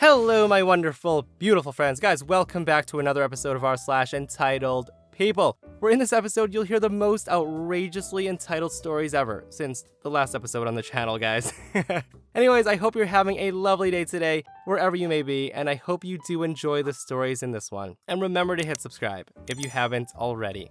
Hello, my wonderful, beautiful friends. Guys, welcome back to another episode of r/entitled people. Where in this episode, you'll hear the most outrageously entitled stories ever, since the last episode on the channel, guys. Anyways, I hope you're having a lovely day today, wherever you may be, and I hope you do enjoy the stories in this one. And remember to hit subscribe, if you haven't already.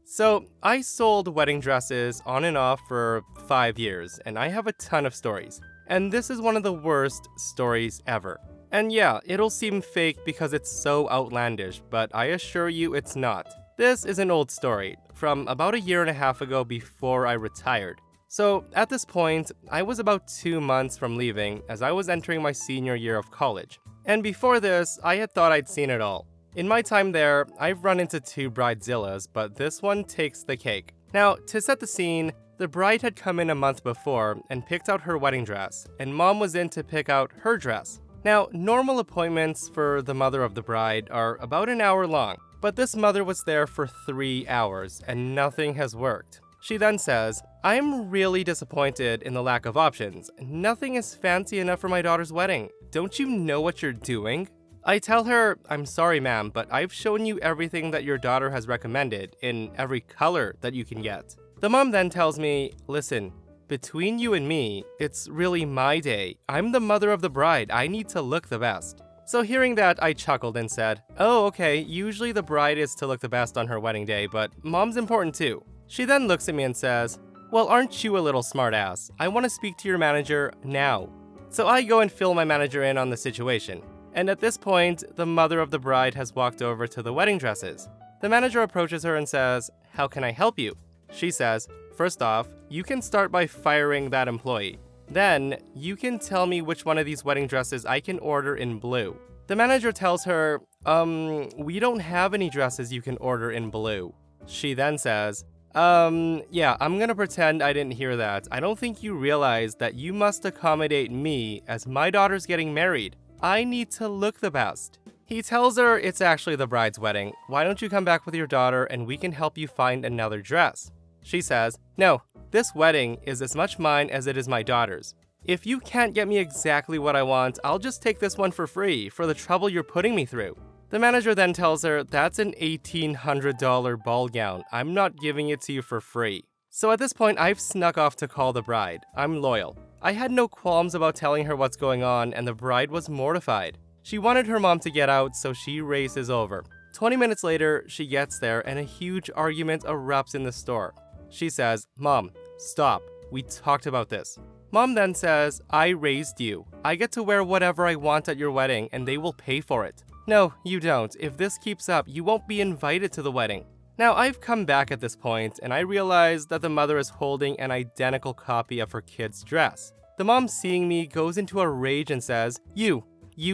So, I sold wedding dresses on and off for 5 years, and I have a ton of stories. And this is one of the worst stories ever. And yeah, it'll seem fake because it's so outlandish, but I assure you it's not. This is an old story, from about a year and a half ago before I retired. So at this point, I was about 2 months from leaving as I was entering my senior year of college. And before this, I had thought I'd seen it all. In my time there, I've run into 2 bridezillas, but this one takes the cake. Now, to set the scene, the bride had come in a month before and picked out her wedding dress, and mom was in to pick out her dress. Now, normal appointments for the mother of the bride are about an hour long, but this mother was there for 3 hours, and nothing has worked. She then says, "I'm really disappointed in the lack of options. Nothing is fancy enough for my daughter's wedding. Don't you know what you're doing?" I tell her, "I'm sorry ma'am, but I've shown you everything that your daughter has recommended, in every color that you can get." The mom then tells me, "Listen, between you and me, it's really my day. I'm the mother of the bride. I need to look the best." So hearing that, I chuckled and said, "Oh, okay, usually the bride is to look the best on her wedding day, but mom's important too." She then looks at me and says, "Well, aren't you a little smartass? I want to speak to your manager now." So I go and fill my manager in on the situation. And at this point, the mother of the bride has walked over to the wedding dresses. The manager approaches her and says, "How can I help you?" She says, "First off, you can start by firing that employee. Then, you can tell me which one of these wedding dresses I can order in blue." The manager tells her, "We don't have any dresses you can order in blue." She then says, Yeah, I'm gonna pretend I didn't hear that. I don't think you realize that you must accommodate me as my daughter's getting married. I need to look the best." He tells her it's actually the bride's wedding. "Why don't you come back with your daughter and we can help you find another dress?" She says, "No, this wedding is as much mine as it is my daughter's. If you can't get me exactly what I want, I'll just take this one for free for the trouble you're putting me through." The manager then tells her, "That's an $1,800 ball gown. I'm not giving it to you for free." So at this point, I've snuck off to call the bride. I'm loyal. I had no qualms about telling her what's going on, and the bride was mortified. She wanted her mom to get out, so she races over. 20 minutes later, she gets there, and a huge argument erupts in the store. She says, "Mom, stop. We talked about this." Mom then says, "I raised you. I get to wear whatever I want at your wedding, and they will pay for it." "No, you don't. If this keeps up, you won't be invited to the wedding." Now, I've come back at this point, and I realize that the mother is holding an identical copy of her kid's dress. The mom, seeing me, goes into a rage and says, You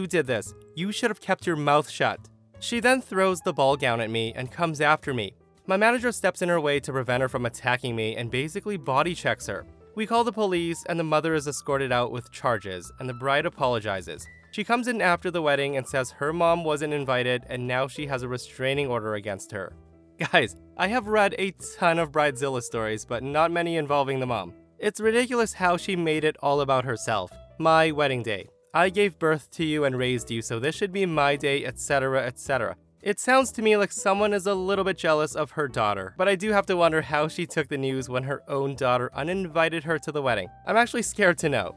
did this. You should have kept your mouth shut." She then throws the ball gown at me and comes after me. My manager steps in her way to prevent her from attacking me and basically body checks her. We call the police, and the mother is escorted out with charges, and the bride apologizes. She comes in after the wedding and says her mom wasn't invited and now she has a restraining order against her. Guys, I have read a ton of bridezilla stories, but not many involving the mom. It's ridiculous how she made it all about herself. My wedding day. I gave birth to you and raised you, so this should be my day, etc., etc. It sounds to me like someone is a little bit jealous of her daughter, but I do have to wonder how she took the news when her own daughter uninvited her to the wedding. I'm actually scared to know.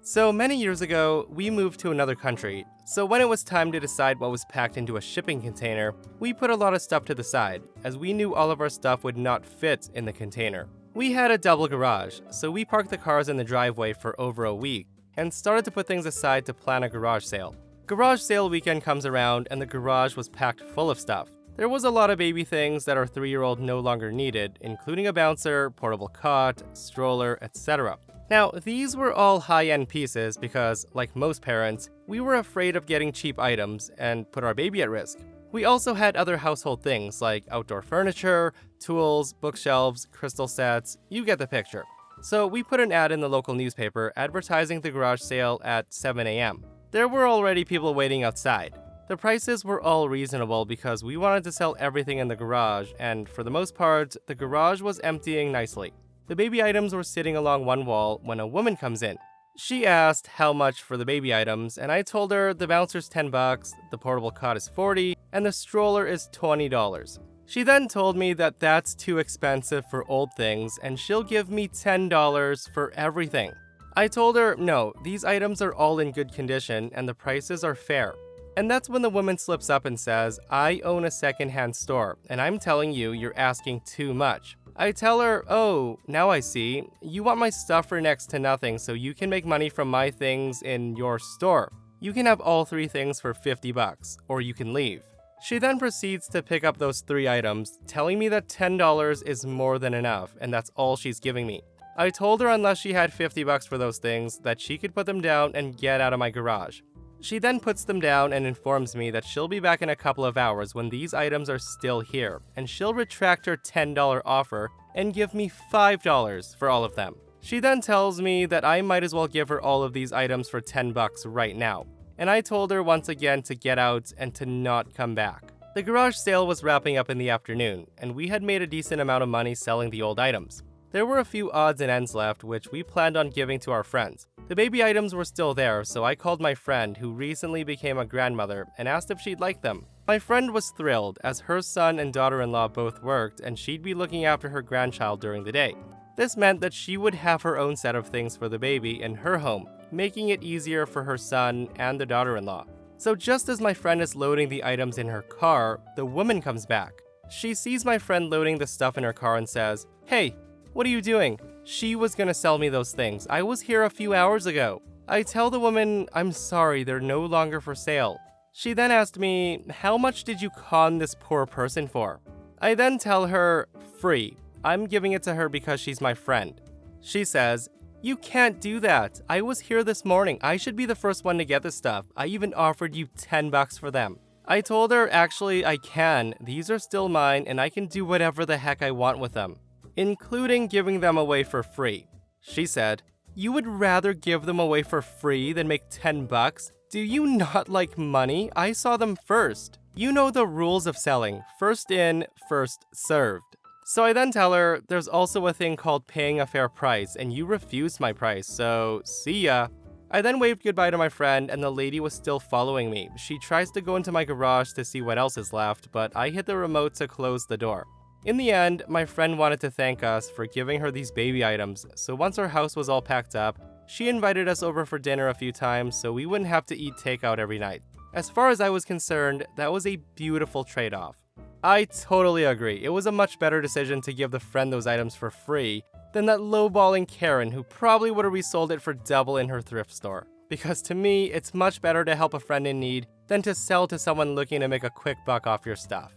So many years ago, we moved to another country, so when it was time to decide what was packed into a shipping container, we put a lot of stuff to the side, as we knew all of our stuff would not fit in the container. We had a double garage, so we parked the cars in the driveway for over a week, and started to put things aside to plan a garage sale. Garage sale weekend comes around, and the garage was packed full of stuff. There was a lot of baby things that our 3-year-old no longer needed, including a bouncer, portable cot, stroller, etc. Now, these were all high-end pieces because, like most parents, we were afraid of getting cheap items and put our baby at risk. We also had other household things like outdoor furniture, tools, bookshelves, crystal sets, you get the picture. So we put an ad in the local newspaper advertising the garage sale at 7 a.m. There were already people waiting outside. The prices were all reasonable because we wanted to sell everything in the garage, and for the most part, the garage was emptying nicely. The baby items were sitting along one wall when a woman comes in. She asked how much for the baby items, and I told her the bouncer's $10, the portable cot is $40, and the stroller is $20. She then told me that that's too expensive for old things, and she'll give me $10 for everything. I told her, no, these items are all in good condition, and the prices are fair. And that's when the woman slips up and says, I own a secondhand store, and I'm telling you, you're asking too much. I tell her, oh, now I see. You want my stuff for next to nothing so you can make money from my things in your store. You can have all 3 things for $50, or you can leave. She then proceeds to pick up those 3 items, telling me that $10 is more than enough, and that's all she's giving me. I told her unless she had $50 for those things, that she could put them down and get out of my garage. She then puts them down and informs me that she'll be back in a couple of hours when these items are still here, and she'll retract her $10 offer and give me $5 for all of them. She then tells me that I might as well give her all of these items for $10 right now, and I told her once again to get out and to not come back. The garage sale was wrapping up in the afternoon, and we had made a decent amount of money selling the old items. There were a few odds and ends left, which we planned on giving to our friends. The baby items were still there, so I called my friend, who recently became a grandmother, and asked if she'd like them. My friend was thrilled, as her son and daughter-in-law both worked, and she'd be looking after her grandchild during the day. This meant that she would have her own set of things for the baby in her home, making it easier for her son and the daughter-in-law. So just as my friend is loading the items in her car, the woman comes back. She sees my friend loading the stuff in her car and says, "Hey, what are you doing? She was gonna sell me those things. I was here a few hours ago." I tell the woman, I'm sorry, they're no longer for sale. She then asked me, how much did you con this poor person for? I then tell her, free. I'm giving it to her because she's my friend. She says, you can't do that. I was here this morning. I should be the first one to get this stuff. I even offered you $10 for them. I told her, actually, I can. These are still mine, and I can do whatever the heck I want with them, including giving them away for free. She said, you would rather give them away for free than make $10? Do you not like money? I saw them first. You know the rules of selling. First in, first served. So I then tell her, there's also a thing called paying a fair price, and you refused my price, so see ya. I then waved goodbye to my friend, and the lady was still following me. She tries to go into my garage to see what else is left, but I hit the remote to close the door. In the end, my friend wanted to thank us for giving her these baby items, so once our house was all packed up, she invited us over for dinner a few times so we wouldn't have to eat takeout every night. As far as I was concerned, that was a beautiful trade-off. I totally agree. It was a much better decision to give the friend those items for free than that lowballing Karen who probably would have resold it for double in her thrift store. Because to me, it's much better to help a friend in need than to sell to someone looking to make a quick buck off your stuff.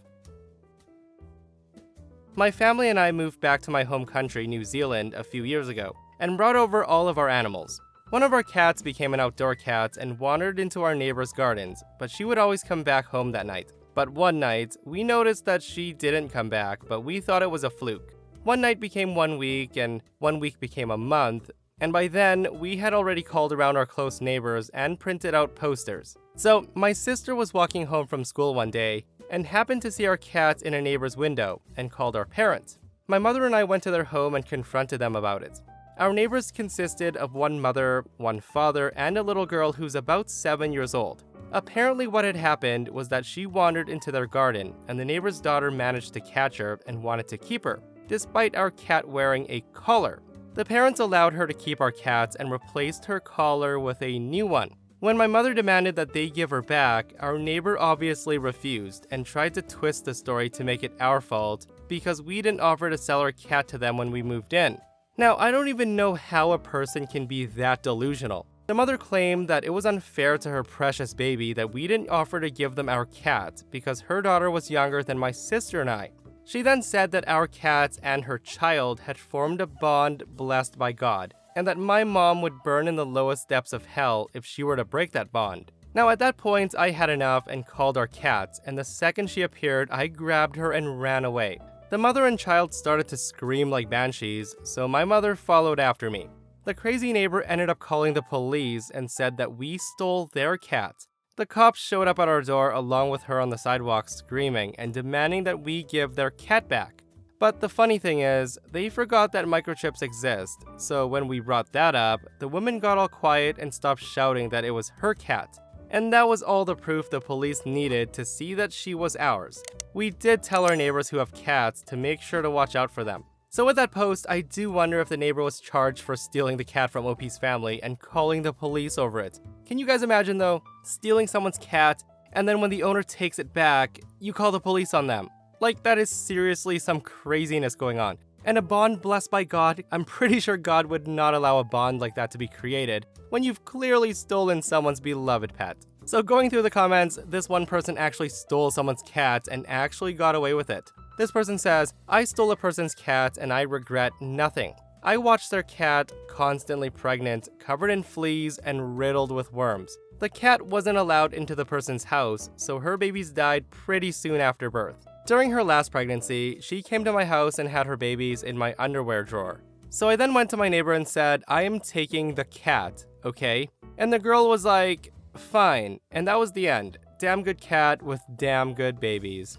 My family and I moved back to my home country, New Zealand, a few years ago, and brought over all of our animals. One of our cats became an outdoor cat and wandered into our neighbor's gardens, but she would always come back home that night. But one night, we noticed that she didn't come back, but we thought it was a fluke. One night became 1 week, and 1 week became a month, and by then, we had already called around our close neighbors and printed out posters. So, my sister was walking home from school one day, and happened to see our cat in a neighbor's window, and called our parents. My mother and I went to their home and confronted them about it. Our neighbors consisted of one mother, one father, and a little girl who's about 7 years old. Apparently what had happened was that she wandered into their garden, and the neighbor's daughter managed to catch her and wanted to keep her, despite our cat wearing a collar. The parents allowed her to keep our cat and replaced her collar with a new one. When my mother demanded that they give her back, our neighbor obviously refused and tried to twist the story to make it our fault because we didn't offer to sell our cat to them when we moved in. Now, I don't even know how a person can be that delusional. The mother claimed that it was unfair to her precious baby that we didn't offer to give them our cat because her daughter was younger than my sister and I. She then said that our cat and her child had formed a bond blessed by God, and that my mom would burn in the lowest depths of hell if she were to break that bond. Now at that point, I had enough and called our cat, and the second she appeared, I grabbed her and ran away. The mother and child started to scream like banshees, so my mother followed after me. The crazy neighbor ended up calling the police and said that we stole their cat. The cops showed up at our door along with her on the sidewalk screaming and demanding that we give their cat back. But the funny thing is, they forgot that microchips exist, so when we brought that up, the woman got all quiet and stopped shouting that it was her cat. And that was all the proof the police needed to see that she was ours. We did tell our neighbors who have cats to make sure to watch out for them. So with that post, I do wonder if the neighbor was charged for stealing the cat from OP's family and calling the police over it. Can you guys imagine though, stealing someone's cat, and then when the owner takes it back, you call the police on them? Like, that is seriously some craziness going on. And a bond blessed by God, I'm pretty sure God would not allow a bond like that to be created when you've clearly stolen someone's beloved pet. So going through the comments, this one person actually stole someone's cat and actually got away with it. This person says, I stole a person's cat and I regret nothing. I watched their cat, constantly pregnant, covered in fleas and riddled with worms. The cat wasn't allowed into the person's house, so her babies died pretty soon after birth. During her last pregnancy, she came to my house and had her babies in my underwear drawer. So I then went to my neighbor and said, I am taking the cat, okay? And the girl was like, fine. And that was the end. Damn good cat with damn good babies.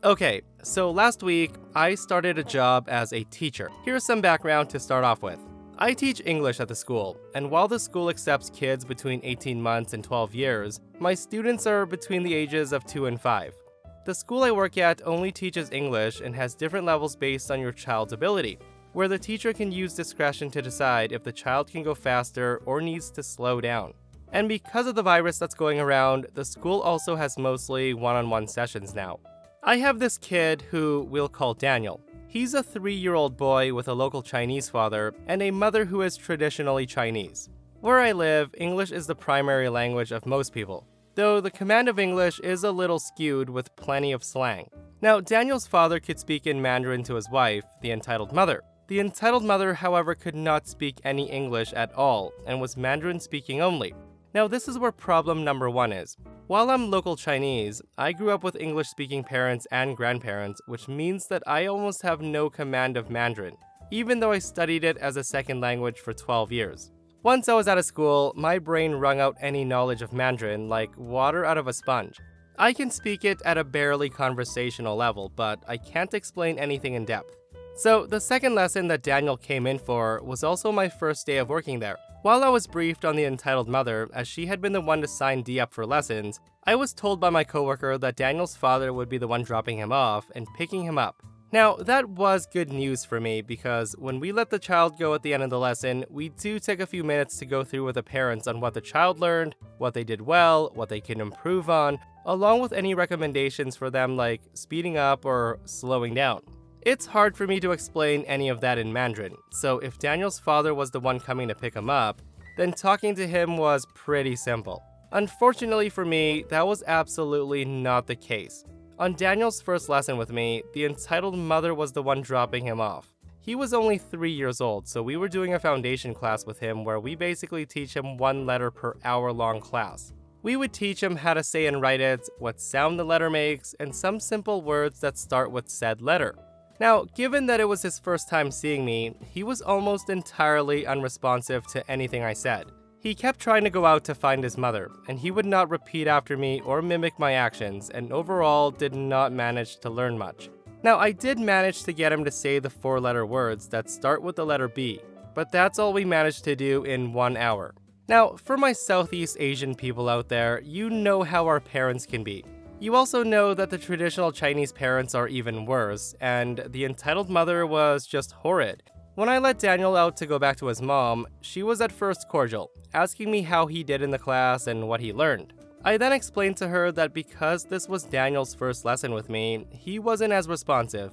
Okay, so last week, I started a job as a teacher. Here's some background to start off with. I teach English at the school, and while the school accepts kids between 18 months and 12 years, my students are between the ages of 2 and 5. The school I work at only teaches English and has different levels based on your child's ability, where the teacher can use discretion to decide if the child can go faster or needs to slow down. And because of the virus that's going around, the school also has mostly one-on-one sessions now. I have this kid who we'll call Daniel. He's a 3-year-old boy with a local Chinese father and a mother who is traditionally Chinese. Where I live, English is the primary language of most people, though the command of English is a little skewed with plenty of slang. Now, Daniel's father could speak in Mandarin to his wife, the entitled mother. The entitled mother, however, could not speak any English at all and was Mandarin speaking only. Now, this is where problem number 1 is. While I'm local Chinese, I grew up with English-speaking parents and grandparents, which means that I almost have no command of Mandarin, even though I studied it as a second language for 12 years. Once I was out of school, my brain wrung out any knowledge of Mandarin like water out of a sponge. I can speak it at a barely conversational level, but I can't explain anything in depth. So the second lesson that Daniel came in for was also my first day of working there. While I was briefed on the entitled mother, as she had been the one to sign D up for lessons, I was told by my coworker that Daniel's father would be the one dropping him off and picking him up. Now, that was good news for me because when we let the child go at the end of the lesson, we do take a few minutes to go through with the parents on what the child learned, what they did well, what they can improve on, along with any recommendations for them like speeding up or slowing down. It's hard for me to explain any of that in Mandarin, so if Daniel's father was the one coming to pick him up, then talking to him was pretty simple. Unfortunately for me, that was absolutely not the case. On Daniel's first lesson with me, the entitled mother was the one dropping him off. He was only 3 years old, so we were doing a foundation class with him where we basically teach him 1 letter per hour-long class. We would teach him how to say and write it, what sound the letter makes, and some simple words that start with said letter. Now, given that it was his first time seeing me, he was almost entirely unresponsive to anything I said. He kept trying to go out to find his mother, and he would not repeat after me or mimic my actions, and overall did not manage to learn much. Now, I did manage to get him to say the 4-letter words that start with the letter B, but that's all we managed to do in 1 hour. Now, for my Southeast Asian people out there, you know how our parents can be. You also know that the traditional Chinese parents are even worse, and the entitled mother was just horrid. When I let Daniel out to go back to his mom, she was at first cordial, asking me how he did in the class and what he learned. I then explained to her that because this was Daniel's first lesson with me, he wasn't as responsive,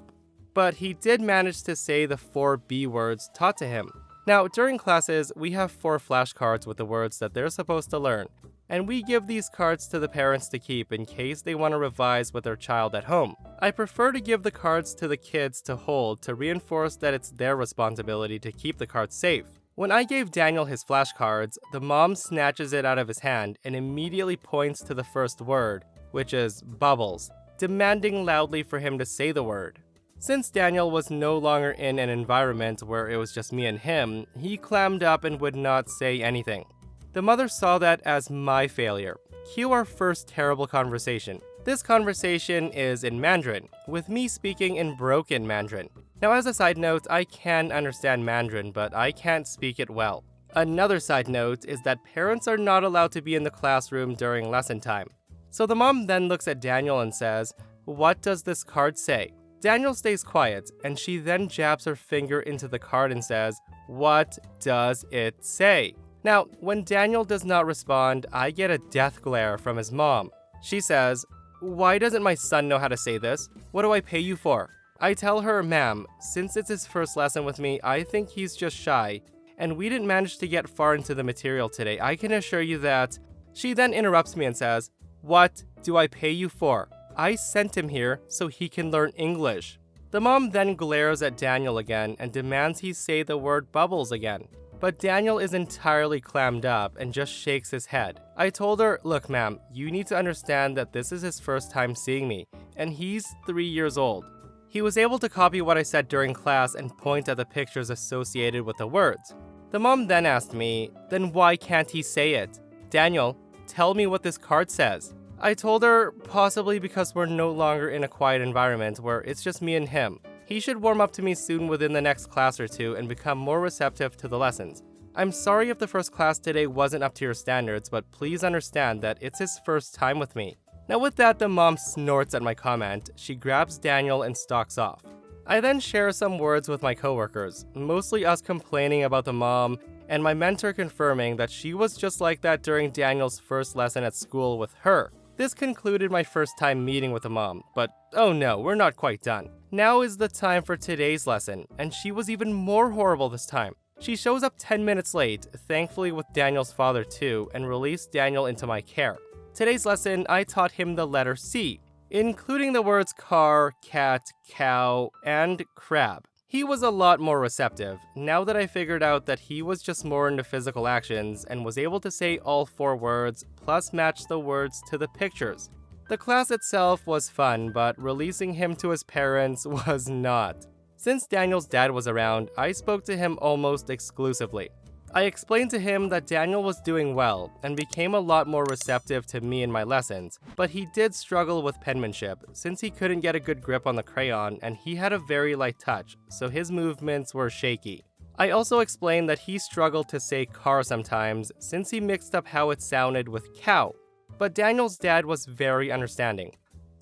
but he did manage to say the 4 B words taught to him. Now, during classes, we have 4 flashcards with the words that they're supposed to learn, and we give these cards to the parents to keep in case they want to revise with their child at home. I prefer to give the cards to the kids to hold to reinforce that it's their responsibility to keep the cards safe. When I gave Daniel his flashcards, the mom snatches it out of his hand and immediately points to the first word, which is bubbles, demanding loudly for him to say the word. Since Daniel was no longer in an environment where it was just me and him, he clammed up and would not say anything. The mother saw that as my failure. Cue our first terrible conversation. This conversation is in Mandarin, with me speaking in broken Mandarin. Now, as a side note, I can understand Mandarin, but I can't speak it well. Another side note is that parents are not allowed to be in the classroom during lesson time. So the mom then looks at Daniel and says, "What does this card say?" Daniel stays quiet, and she then jabs her finger into the card and says, "What does it say?" Now, when Daniel does not respond, I get a death glare from his mom. She says, "Why doesn't my son know how to say this? What do I pay you for?" I tell her, "Ma'am, since it's his first lesson with me, I think he's just shy, and we didn't manage to get far into the material today. I can assure you that." She then interrupts me and says, "What do I pay you for? I sent him here so he can learn English." The mom then glares at Daniel again and demands he say the word bubbles again. But Daniel is entirely clammed up and just shakes his head. I told her, "Look, ma'am, you need to understand that this is his first time seeing me, and he's 3 years old." He was able to copy what I said during class and point at the pictures associated with the words. The mom then asked me, "Then why can't he say it? Daniel, tell me what this card says." I told her, possibly because we're no longer in a quiet environment where it's just me and him. He should warm up to me soon within the next class or two and become more receptive to the lessons. I'm sorry if the first class today wasn't up to your standards, but please understand that it's his first time with me. Now with that, the mom snorts at my comment. She grabs Daniel and stalks off. I then share some words with my coworkers, mostly us complaining about the mom, and my mentor confirming that she was just like that during Daniel's first lesson at school with her. This concluded my first time meeting with the mom, but oh no, we're not quite done. Now is the time for today's lesson, and she was even more horrible this time. She shows up 10 minutes late, thankfully with Daniel's father too, and released Daniel into my care. Today's lesson, I taught him the letter C, including the words car, cat, cow, and crab. He was a lot more receptive, now that I figured out that he was just more into physical actions and was able to say all 4 words, plus match the words to the pictures. The class itself was fun, but releasing him to his parents was not. Since Daniel's dad was around, I spoke to him almost exclusively. I explained to him that Daniel was doing well and became a lot more receptive to me in my lessons, but he did struggle with penmanship since he couldn't get a good grip on the crayon and he had a very light touch, so his movements were shaky. I also explained that he struggled to say car sometimes since he mixed up how it sounded with cow, but Daniel's dad was very understanding.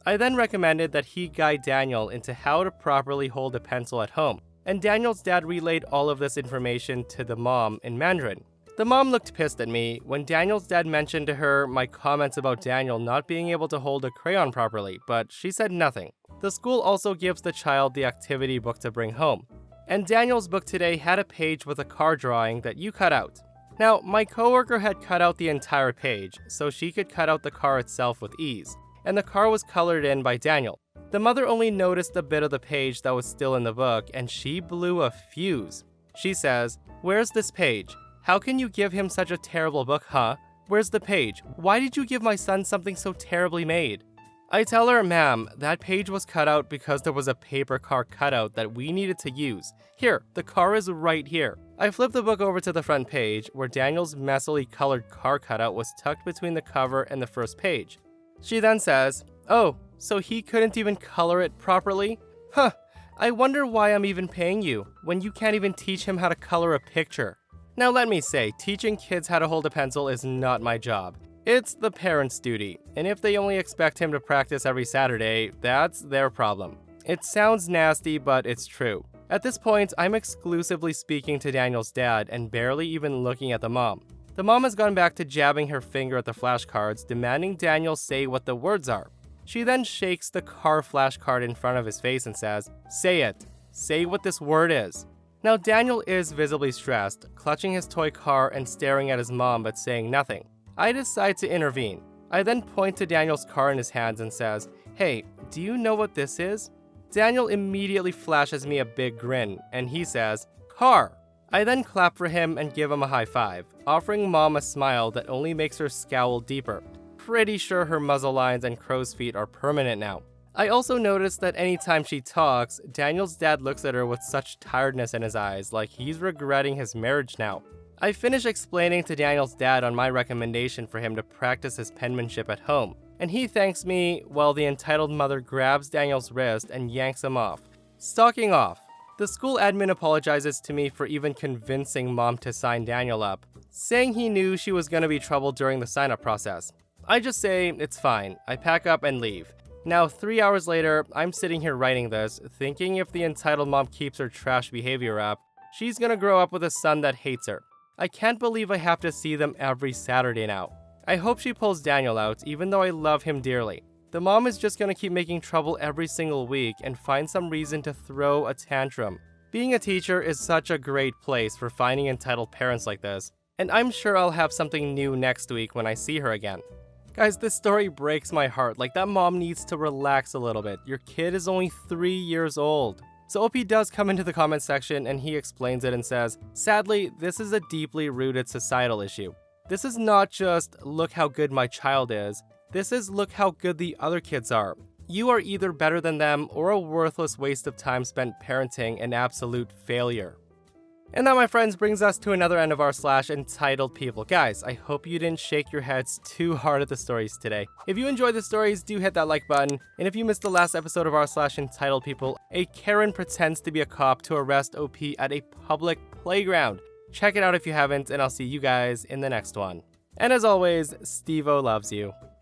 I then recommended that he guide Daniel into how to properly hold a pencil at home, and Daniel's dad relayed all of this information to the mom in Mandarin. The mom looked pissed at me when Daniel's dad mentioned to her my comments about Daniel not being able to hold a crayon properly, but she said nothing. The school also gives the child the activity book to bring home, and Daniel's book today had a page with a car drawing that you cut out. Now, my coworker had cut out the entire page, so she could cut out the car itself with ease, and the car was colored in by Daniel. The mother only noticed a bit of the page that was still in the book, and she blew a fuse. She says, "Where's this page? How can you give him such a terrible book, huh? Where's the page? Why did you give my son something so terribly made?" I tell her, "Ma'am, that page was cut out because there was a paper car cutout that we needed to use. Here, the car is right here." I flip the book over to the front page, where Daniel's messily colored car cutout was tucked between the cover and the first page. She then says, "Oh, so he couldn't even color it properly? Huh, I wonder why I'm even paying you, when you can't even teach him how to color a picture." Now let me say, teaching kids how to hold a pencil is not my job. It's the parents' duty, and if they only expect him to practice every Saturday, that's their problem. It sounds nasty, but it's true. At this point, I'm exclusively speaking to Daniel's dad and barely even looking at the mom. The mom has gone back to jabbing her finger at the flashcards, demanding Daniel say what the words are. She then shakes the car flashcard in front of his face and says, "Say it. Say what this word is." Now Daniel is visibly stressed, clutching his toy car and staring at his mom but saying nothing. I decide to intervene. I then point to Daniel's car in his hands and says, "Hey, do you know what this is?" Daniel immediately flashes me a big grin, and he says, "Car." I then clap for him and give him a high five, offering Mom a smile that only makes her scowl deeper. Pretty sure her muzzle lines and crow's feet are permanent now. I also noticed that anytime she talks, Daniel's dad looks at her with such tiredness in his eyes, like he's regretting his marriage now. I finish explaining to Daniel's dad on my recommendation for him to practice his penmanship at home, and he thanks me while the entitled mother grabs Daniel's wrist and yanks him off. Stalking off. The school admin apologizes to me for even convincing mom to sign Daniel up, saying he knew she was gonna be trouble during the sign-up process. I just say, it's fine. I pack up and leave. Now, 3 hours later, I'm sitting here writing this, thinking if the entitled mom keeps her trash behavior up, she's gonna grow up with a son that hates her. I can't believe I have to see them every Saturday now. I hope she pulls Daniel out, even though I love him dearly. The mom is just gonna keep making trouble every single week and find some reason to throw a tantrum. Being a teacher is such a great place for finding entitled parents like this, and I'm sure I'll have something new next week when I see her again. Guys, this story breaks my heart. Like, that mom needs to relax a little bit. Your kid is only 3 years old. So OP does come into the comment section and he explains it and says, sadly, this is a deeply rooted societal issue. This is not just, look how good my child is. This is, look how good the other kids are. You are either better than them or a worthless waste of time spent parenting an absolute failure. And that, my friends, brings us to another end of our /entitled people. Guys, I hope you didn't shake your heads too hard at the stories today. If you enjoyed the stories, do hit that like button. And if you missed the last episode of our /entitled people, a Karen pretends to be a cop to arrest OP at a public playground. Check it out if you haven't, and I'll see you guys in the next one. And as always, Steve-O loves you.